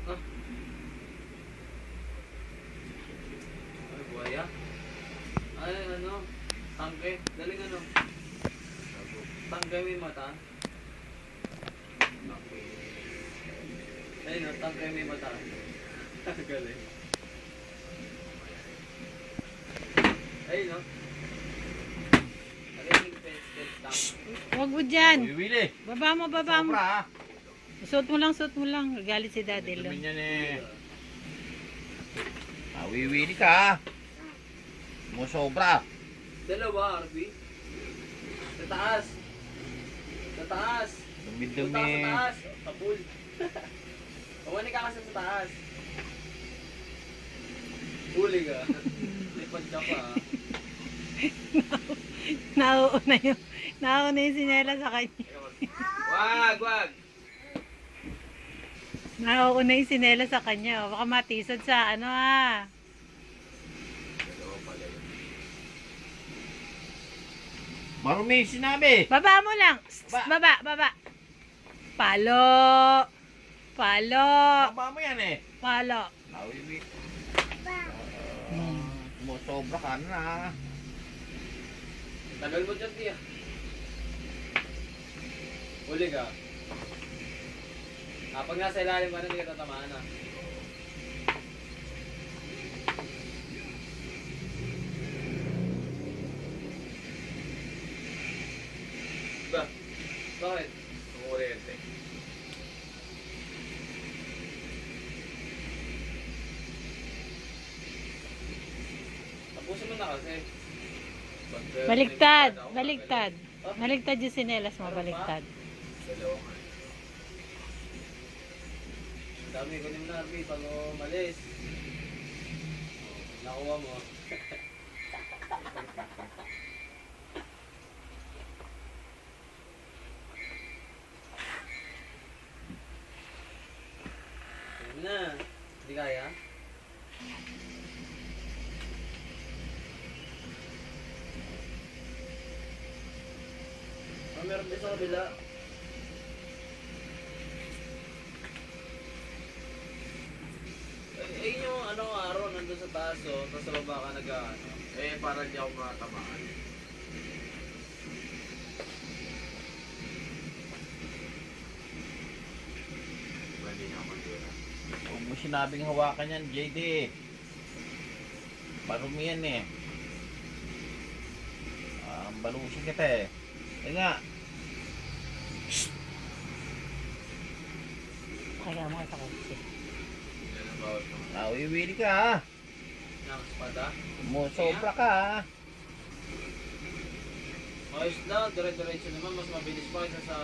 Ah, ay, buhaya. Ay, ano? Tangke. Daling ano? Tangke may mata. Ay, no, tangke may mata. Galing. Ay, no? Nagiging pested lang. Huwag mo dyan. Uy, Willie. Baba mo, baba mo. Sobra ha. Suot mo lang. Galit si daddy Dumi lang. niyan eh. Wiwili ka ha. Musobra. Dalawa, RB. Sa taas. Sa taas. Punta ka Dumi-dumi. sa taas. Kapul. Awani ka kasi sa taas. Huli ka. Lipad ka pa. Nauuna yung sinela sa kanya. Wag. Nauuna yung sinela sa kanya. Baka matisod sa ano ha. Marumi sinabi. Baba mo lang. Baba. Palo. Baba mo yan eh. Palo. Wiwili. Musobra ka na. Tagal mo dyan, tiya. Huli ka. Pag nasa ilalim ka na, hindi ka tatamaan ah. Ba? Bakit? Kumuryente. Tapusin mo na kasi. Baliktad. Ako, Baliktad. Oh. Baliktad yung sinelas mo. Baliktad. Dalawa nga. Ang dami ko yung narbi pag umalis. Nakuha mo. Ayun na. Hindi kaya? Meron din sa kabila. Ayun yung araw nandun sa taas tapos sa baba ka nag-ano. Para di ako matamaan. Pwede niya ako magdura. Huwag mo sinabing hawakan yan, JD. Marumi yan eh. Balusin kita eh. Ayun nga. Kaya mo sa kotse. Yan ang bawat mga Wiwili ka ha. nakaspada. Musobra ka ha. Ayos na, dire-diretso naman. Mas mabilis pa kaysa sa